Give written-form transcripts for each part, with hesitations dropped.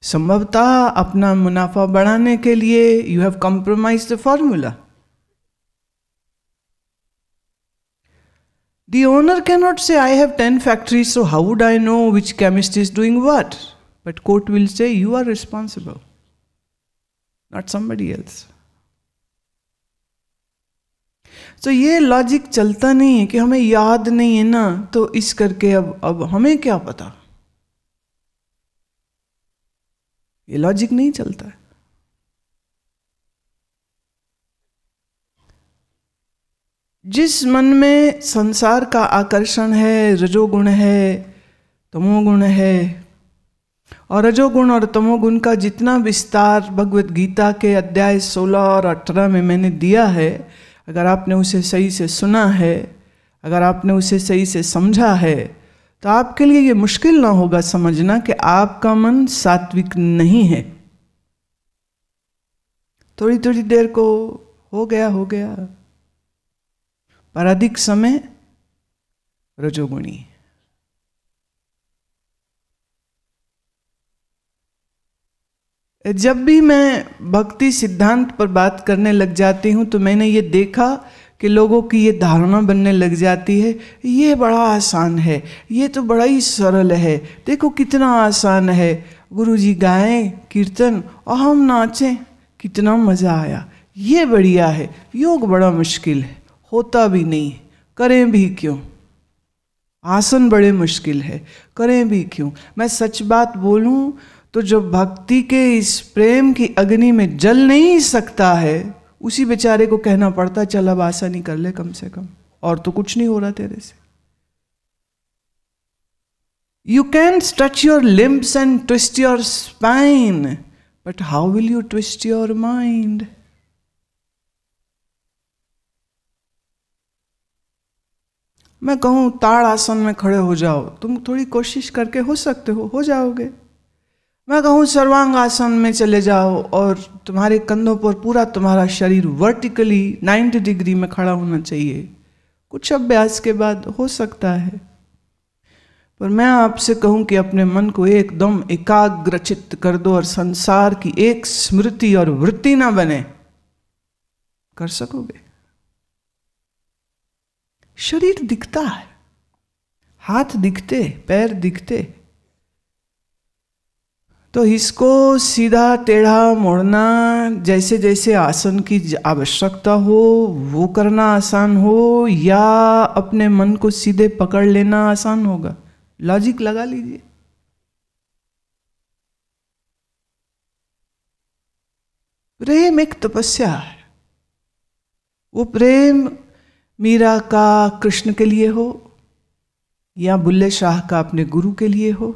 संभवतः अपना मुनाफा बढ़ाने के लिए you have compromise the formula. The owner cannot say, I have 10 factories, so how would I know which chemist is doing what? But court will say, you are responsible, not somebody else. So ये logic चलता नहीं है कि हमें याद नहीं है ना, तो इस करके अब हमें क्या पता. ये लॉजिक नहीं चलता है. जिस मन में संसार का आकर्षण है, रजोगुण है, तमोगुण है, और रजोगुण और तमोगुण का जितना विस्तार भगवत गीता के अध्याय 16 और 18 में मैंने दिया है, अगर आपने उसे सही से सुना है, अगर आपने उसे सही से समझा है, तो आपके लिए ये मुश्किल ना होगा समझना कि आपका मन सात्विक नहीं है. थोड़ी थोड़ी देर को हो गया, पर अधिक समय रजोगुणी. जब भी मैं भक्ति सिद्धांत पर बात करने लग जाती हूँ तो मैंने ये देखा कि लोगों की ये धारणा बनने लग जाती है, ये बड़ा आसान है, ये तो बड़ा ही सरल है, देखो कितना आसान है, गुरुजी गाएं कीर्तन और हम नाचें, कितना मज़ा आया, ये बढ़िया है. योग बड़ा मुश्किल है, होता भी नहीं है, करें भी क्यों. आसन बड़े मुश्किल है, करें भी क्यों. मैं सच बात बोलूं तो जो भक्ति के इस प्रेम की अग्नि में जल नहीं सकता है, उसी बेचारे को कहना पड़ता चल अब आसानी कर ले कम से कम, और तो कुछ नहीं हो रहा तेरे से. You can stretch your limbs and twist your spine, but how will you twist your mind. मैं कहूं ताड़ आसन में खड़े हो जाओ, तुम थोड़ी कोशिश करके हो सकते हो जाओगे. मैं कहूँ सर्वांग आसन में चले जाओ और तुम्हारे कंधों पर पूरा तुम्हारा शरीर वर्टिकली 90 डिग्री में खड़ा होना चाहिए, कुछ अभ्यास के बाद हो सकता है. पर मैं आपसे कहूँ कि अपने मन को एकदम एकाग्रचित्त कर दो और संसार की एक स्मृति और वृत्ति ना बने, कर सकोगे. शरीर दिखता है, हाथ दिखते, पैर दिखते, तो इसको सीधा टेढ़ा मोड़ना, जैसे जैसे आसन की आवश्यकता हो वो करना आसान हो, या अपने मन को सीधे पकड़ लेना आसान होगा. लॉजिक लगा लीजिए. प्रेम एक तपस्या है. वो प्रेम मीरा का कृष्ण के लिए हो, या बुल्ले शाह का अपने गुरु के लिए हो,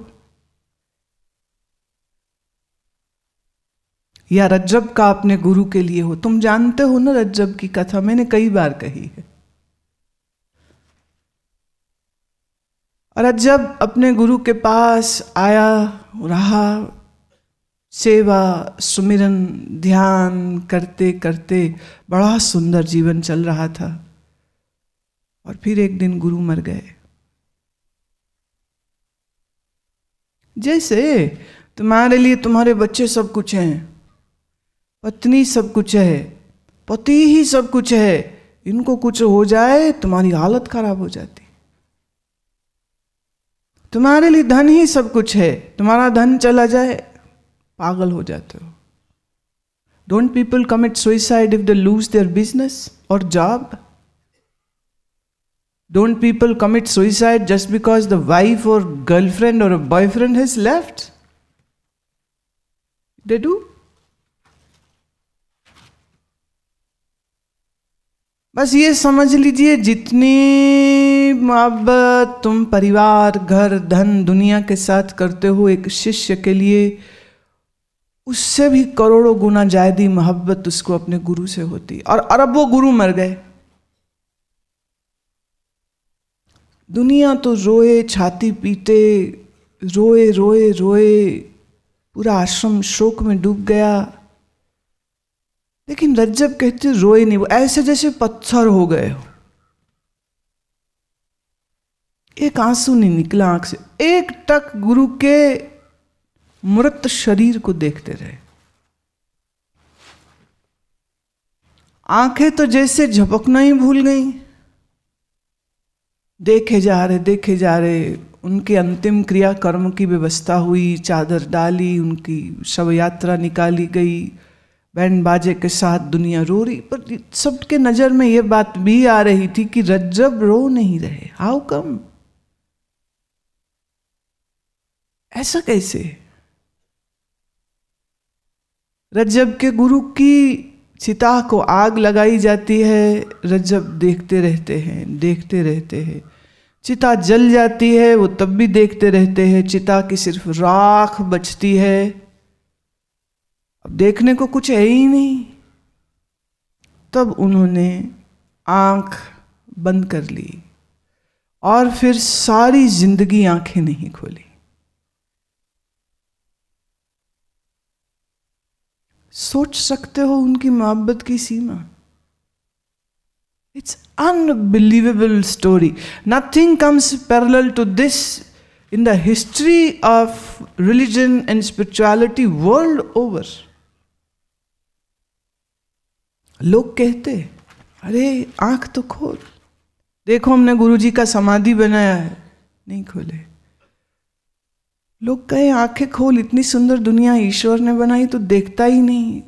या रज्जब का अपने गुरु के लिए हो. तुम जानते हो ना रज्जब की कथा, मैंने कई बार कही है. रज्जब अपने गुरु के पास आया, रहा, सेवा सुमिरन ध्यान करते करते बड़ा सुंदर जीवन चल रहा था. और फिर एक दिन गुरु मर गए. जैसे तुम्हारे लिए तुम्हारे बच्चे सब कुछ हैं, पत्नी सब कुछ है, पति ही सब कुछ है, इनको कुछ हो जाए तुम्हारी हालत खराब हो जाती. तुम्हारे लिए धन ही सब कुछ है, तुम्हारा धन चला जाए पागल हो जाते हो. Don't people commit suicide if they lose their business or job. Don't people commit suicide just because the wife or girlfriend or boyfriend has left. They do. बस ये समझ लीजिए, जितनी मोहब्बत तुम परिवार, घर, धन, दुनिया के साथ करते हो एक शिष्य के लिए, उससे भी करोड़ों गुना ज्यादा मोहब्बत उसको अपने गुरु से होती. और अरबों गुरु मर गए. दुनिया तो रोए, छाती पीटे, रोए रोए रोए, पूरा आश्रम शोक में डूब गया. लेकिन रज्जब कहते रोए नहीं, वो ऐसे जैसे पत्थर हो गए हो. एक आंसू नहीं निकला आंख से, एक टक गुरु के मृत शरीर को देखते रहे। आंखें तो जैसे झपकना ही भूल गई। देखे जा रहे। उनके अंतिम क्रिया कर्म की व्यवस्था हुई, चादर डाली, उनकी शव यात्रा निकाली गई, बैंड बाजे के साथ दुनिया रो रही। पर सबके नजर में यह बात भी आ रही थी कि रज्जब रो नहीं रहे। How come? ऐसा कैसे? रज्जब के गुरु की चिता को आग लगाई जाती है, रज्जब देखते रहते हैं। चिता जल जाती है, वो तब भी देखते रहते हैं। चिता की सिर्फ राख बचती है, अब देखने को कुछ है ही नहीं। तब उन्होंने आंख बंद कर ली और फिर सारी जिंदगी आंखें नहीं खोली। सोच सकते हो उनकी मोहब्बत की सीमा। It's unbelievable story. Nothing comes parallel to this in the history of religion and spirituality world over. लोग कहते, अरे आंख तो खोल, देखो हमने गुरुजी का समाधि बनाया है, नहीं खोले। लोग कहे आंखें खोल, इतनी सुंदर दुनिया ईश्वर ने बनाई तो देखता ही नहीं।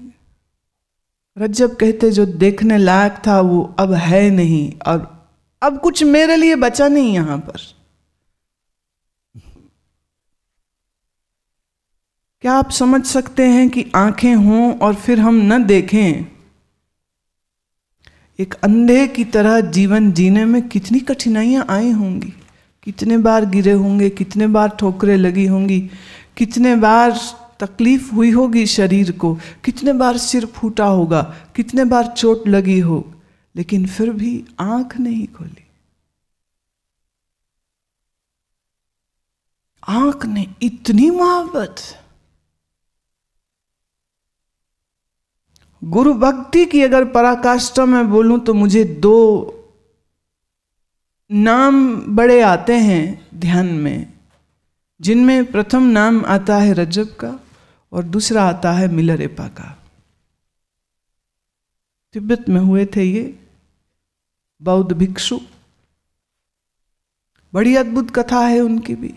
रज्जब कहते जो देखने लायक था वो अब है नहीं, और अब कुछ मेरे लिए बचा नहीं यहां पर। क्या आप समझ सकते हैं कि आंखें हों और फिर हम न देखें? एक अंधे की तरह जीवन जीने में कितनी कठिनाइयां आई होंगी, कितने बार गिरे होंगे, कितने बार ठोकरें लगी होंगी, कितने बार तकलीफ हुई होगी शरीर को, कितने बार सिर फूटा होगा, कितने बार चोट लगी हो, लेकिन फिर भी आंख नहीं खोली। आंख ने इतनी मोहब्बत। गुरु भक्ति की अगर पराकाष्ठा में बोलूं तो मुझे दो नाम बड़े आते हैं ध्यान में, जिनमें प्रथम नाम आता है रज्जब का और दूसरा आता है मिलारेपा का। तिब्बत में हुए थे ये बौद्ध भिक्षु, बड़ी अद्भुत कथा है उनकी भी।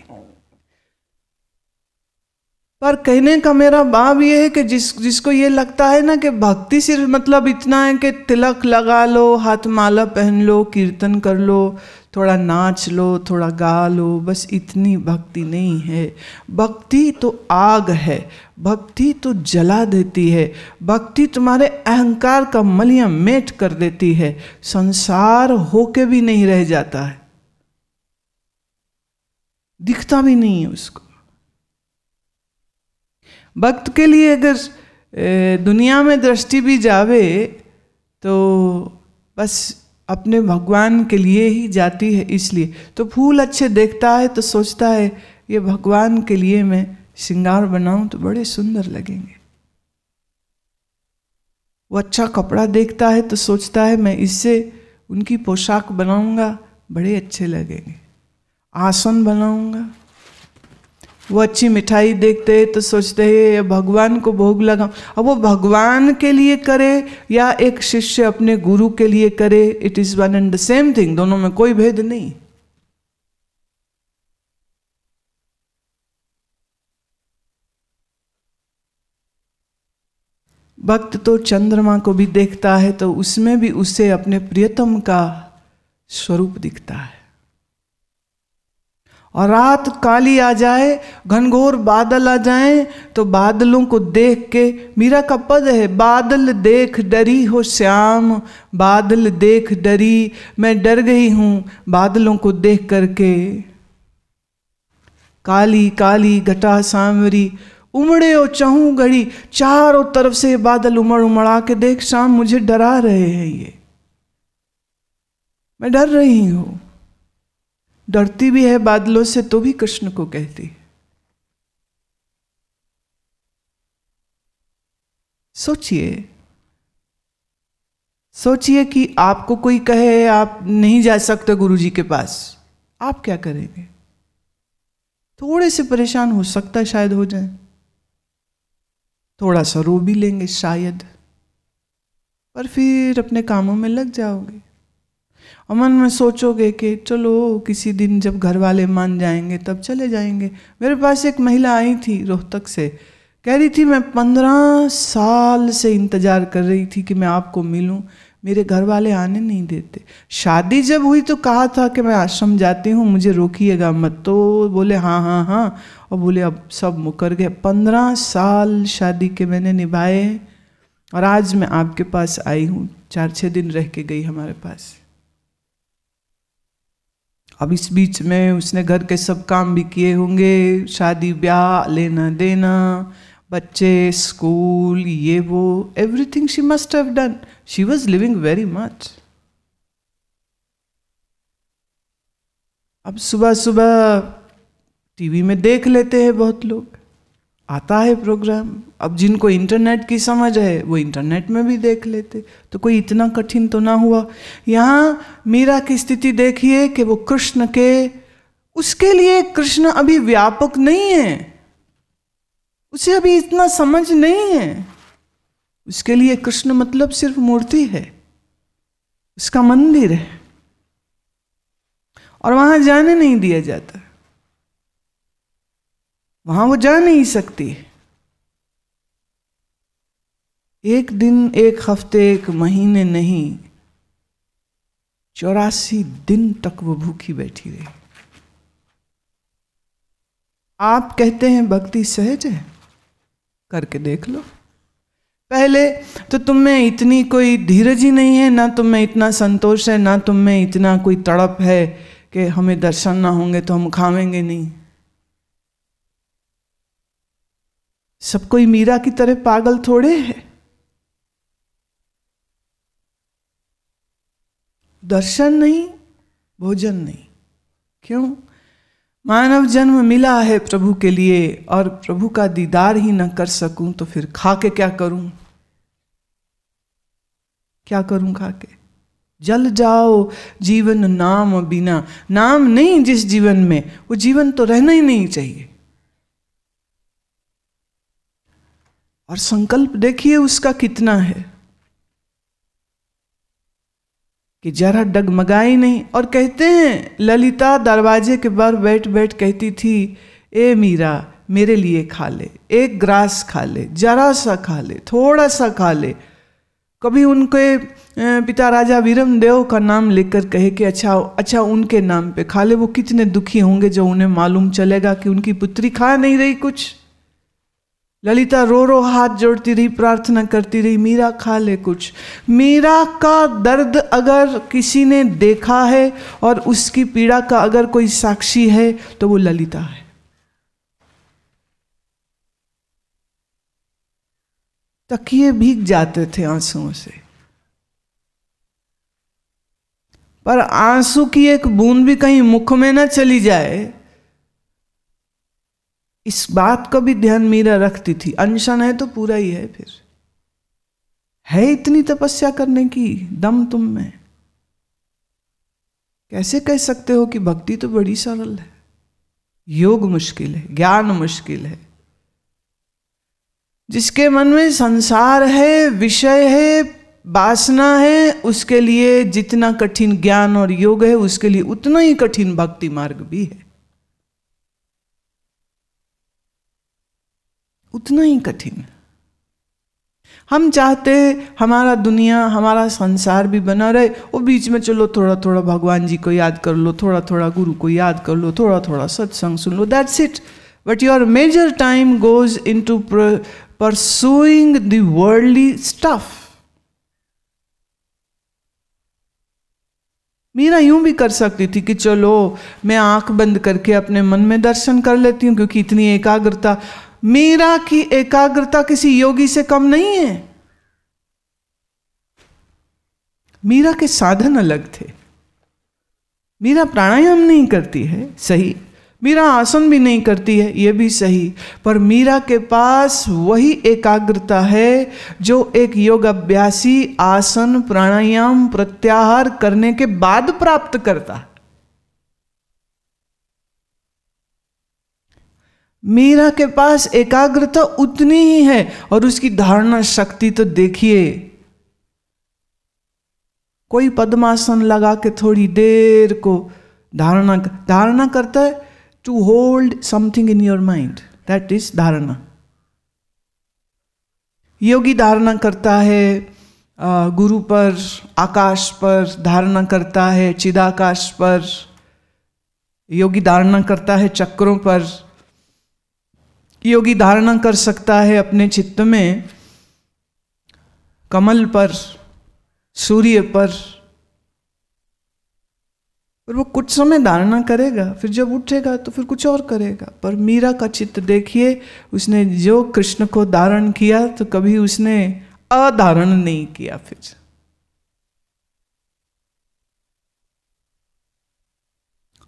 पर कहने का मेरा भाव ये है कि जिसको ये लगता है ना कि भक्ति सिर्फ मतलब इतना है कि तिलक लगा लो, हाथ माला पहन लो, कीर्तन कर लो, थोड़ा नाच लो, थोड़ा गा लो, बस इतनी भक्ति नहीं है। भक्ति तो आग है, भक्ति तो जला देती है, भक्ति तुम्हारे अहंकार का मलिया मेट कर देती है, संसार होके भी नहीं रह जाता है, दिखता भी नहीं है उसको। भक्त के लिए अगर दुनिया में दृष्टि भी जावे तो बस अपने भगवान के लिए ही जाती है। इसलिए तो फूल अच्छे देखता है तो सोचता है ये भगवान के लिए मैं श्रृंगार बनाऊं तो बड़े सुंदर लगेंगे। वो अच्छा कपड़ा देखता है तो सोचता है मैं इससे उनकी पोशाक बनाऊंगा, बड़े अच्छे लगेंगे, आसन बनाऊंगा। वो अच्छी मिठाई देखते हैं तो सोचते हैं भगवान को भोग लगाऊं। अब वो भगवान के लिए करे या एक शिष्य अपने गुरु के लिए करे, it is one and the same thing, दोनों में कोई भेद नहीं। भक्त तो चंद्रमा को भी देखता है तो उसमें भी उसे अपने प्रियतम का स्वरूप दिखता है। और रात काली आ जाए, घनघोर बादल आ जाए तो बादलों को देख के, मीरा का पद है, बादल देख डरी हो श्याम, बादल देख डरी, मैं डर गई हूं बादलों को देख करके। काली काली घटा सांवरी, उमड़े ओ चहूं घड़ी, चारों तरफ से बादल उमड़ उमड़ा के देख श्याम मुझे डरा रहे हैं, ये मैं डर रही हूं। डरती भी है बादलों से तो भी कृष्ण को कहती। सोचिए सोचिए कि आपको कोई कहे आप नहीं जा सकते गुरुजी के पास, आप क्या करेंगे? थोड़े से परेशान हो सकता है शायद हो जाए, थोड़ा सा रो भी लेंगे शायद, पर फिर अपने कामों में लग जाओगे और मन में सोचोगे कि चलो किसी दिन जब घर वाले मान जाएंगे तब चले जाएंगे। मेरे पास एक महिला आई थी रोहतक से, कह रही थी मैं 15 साल से इंतज़ार कर रही थी कि मैं आपको मिलूं, मेरे घर वाले आने नहीं देते। शादी जब हुई तो कहा था कि मैं आश्रम जाती हूँ, मुझे रोकिएगा मत, तो बोले हाँ हाँ हाँ, और बोले अब सब मुकर गए। 15 साल शादी के मैंने निभाए और आज मैं आपके पास आई हूँ। 4-6 दिन रह के गई हमारे पास। अब इस बीच में उसने घर के सब काम भी किए होंगे, शादी ब्याह, लेना देना, बच्चे, स्कूल, ये वो, everything she must have done. She was living very much. अब सुबह सुबह टीवी में देख लेते हैं बहुत लोग, आता है प्रोग्राम। अब जिनको इंटरनेट की समझ है वो इंटरनेट में भी देख लेते, तो कोई इतना कठिन तो ना हुआ। यहाँ मीरा की स्थिति देखिए कि वो कृष्ण के, उसके लिए कृष्ण अभी व्यापक नहीं है, उसे अभी इतना समझ नहीं है। उसके लिए कृष्ण मतलब सिर्फ मूर्ति है, उसका मंदिर है, और वहां जाने नहीं दिया जाता, वहां वो जा नहीं सकती। एक दिन, एक हफ्ते, एक महीने नहीं, 84 दिन तक वो भूखी बैठी रही। आप कहते हैं भक्ति सहज है, करके देख लो। पहले तो तुम में इतनी कोई धीरज ही नहीं है, ना तुम में इतना संतोष है, ना तुम में इतना कोई तड़प है कि हमें दर्शन ना होंगे तो हम खावेंगे नहीं। सब कोई मीरा की तरह पागल थोड़े है। दर्शन नहीं, भोजन नहीं। क्यों? मानव जन्म मिला है प्रभु के लिए, और प्रभु का दीदार ही न कर सकूं तो फिर खा के क्या करूं? क्या करूं खा के? जल जाओ जीवन नाम बिना। नाम नहीं जिस जीवन में, वो जीवन तो रहना ही नहीं चाहिए। और संकल्प देखिए उसका कितना है कि जरा डगमगाई नहीं। और कहते हैं ललिता दरवाजे के बाहर बैठ बैठ कहती थी, ए मीरा मेरे लिए खा ले, एक ग्रास खा ले, जरा सा खा ले, थोड़ा सा खा ले। कभी उनके पिता राजा वीरमदेव का नाम लेकर कहे कि अच्छा उनके नाम पे खा ले। वो कितने दुखी होंगे जब उन्हें मालूम चलेगा कि उनकी पुत्री खा नहीं रही कुछ। ललिता रो रो हाथ जोड़ती रही, प्रार्थना करती रही, मीरा खा ले कुछ। मीरा का दर्द अगर किसी ने देखा है और उसकी पीड़ा का अगर कोई साक्षी है तो वो ललिता है। तकिए भीग जाते थे आंसुओं से, पर आंसू की एक बूंद भी कहीं मुख में न चली जाए, इस बात का भी ध्यान मीरा रखती थी। अनशन है तो पूरा ही है, फिर है इतनी तपस्या करने की दम तुम में। कैसे कह सकते हो कि भक्ति तो बड़ी सरल है? योग मुश्किल है, ज्ञान मुश्किल है। जिसके मन में संसार है, विषय है, वासना है, उसके लिए जितना कठिन ज्ञान और योग है, उसके लिए उतना ही कठिन भक्ति मार्ग भी है, उतना ही कठिन। हम चाहते हमारा दुनिया, हमारा संसार भी बना रहे, वो बीच में चलो थोड़ा थोड़ा भगवान जी को याद कर लो, थोड़ा थोड़ा गुरु को याद कर लो, थोड़ा थोड़ा सत्संग सुन लो, that's it. But your major time goes into pursuing the worldly stuff. Meera यूं भी कर सकती थी कि चलो मैं आंख बंद करके अपने मन में दर्शन कर लेती हूं, क्योंकि इतनी एकाग्रता। मीरा की एकाग्रता किसी योगी से कम नहीं है। मीरा के साधन अलग थे। मीरा प्राणायाम नहीं करती है, सही। मीरा आसन भी नहीं करती है, यह भी सही। पर मीरा के पास वही एकाग्रता है जो एक योग अभ्यासी आसन, प्राणायाम, प्रत्याहार करने के बाद प्राप्त करता है। मीरा के पास एकाग्रता उतनी ही है, और उसकी धारणा शक्ति तो देखिए, कोई पद्मासन लगा के थोड़ी देर को धारणा करता है, to hold something in your mind, that is धारणा। योगी धारणा करता है गुरु पर, आकाश पर धारणा करता है, चिदाकाश पर। योगी धारणा करता है चक्रों पर। योगी धारणा कर सकता है अपने चित्त में कमल पर, सूर्य पर। और वो कुछ समय धारणा करेगा, फिर जब उठेगा तो फिर कुछ और करेगा। पर मीरा का चित्त देखिए, उसने जो कृष्ण को धारण किया तो कभी उसने अधारण नहीं किया। फिर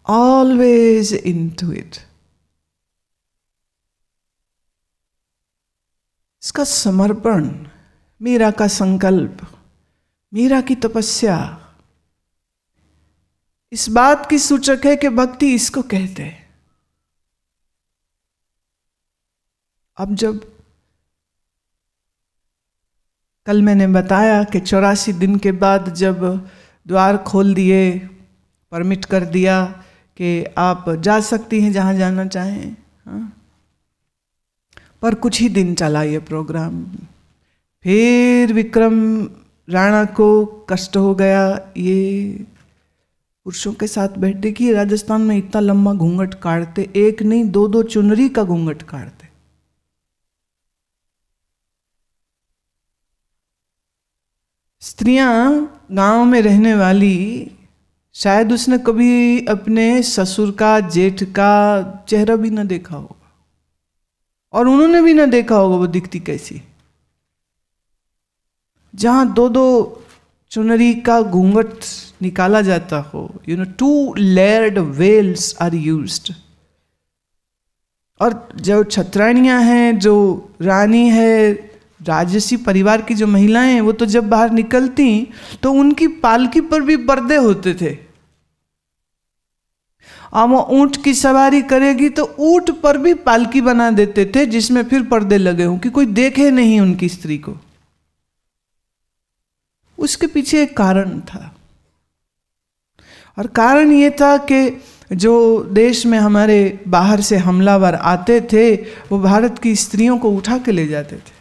ऑलवेज इनटू इट। इसका समर्पण, मीरा का संकल्प, मीरा की तपस्या इस बात की सूचक है कि भक्ति इसको कहते हैं। अब जब कल मैंने बताया कि 84 दिन के बाद जब द्वार खोल दिए, परमिट कर दिया कि आप जा सकती हैं जहाँ जाना चाहें, हाँ? पर कुछ ही दिन चला ये प्रोग्राम। फिर विक्रम राणा को कष्ट हो गया। ये पुरुषों के साथ बैठे कि राजस्थान में इतना लंबा घूंघट काटते, एक नहीं दो दो चुनरी का घूंघट काटते। स्त्रियां गांव में रहने वाली, शायद उसने कभी अपने ससुर का, जेठ का चेहरा भी ना देखा होगा, और उन्होंने भी ना देखा होगा वो दिखती कैसी। जहां दो दो चुनरी का घूंघट निकाला जाता हो, 2 लेयर्ड वेल्स आर यूज्ड। और जो छत्राणियां हैं, जो रानी है, राजसी परिवार की जो महिलाएं हैं, वो तो जब बाहर निकलती तो उनकी पालकी पर भी पर्दे होते थे। अब वो ऊंट की सवारी करेगी तो ऊंट पर भी पालकी बना देते थे, जिसमें फिर पर्दे लगे हों कि कोई देखे नहीं उनकी स्त्री को। उसके पीछे एक कारण था, और कारण ये था कि जो देश में हमारे बाहर से हमलावर आते थे, वो भारत की स्त्रियों को उठा के ले जाते थे।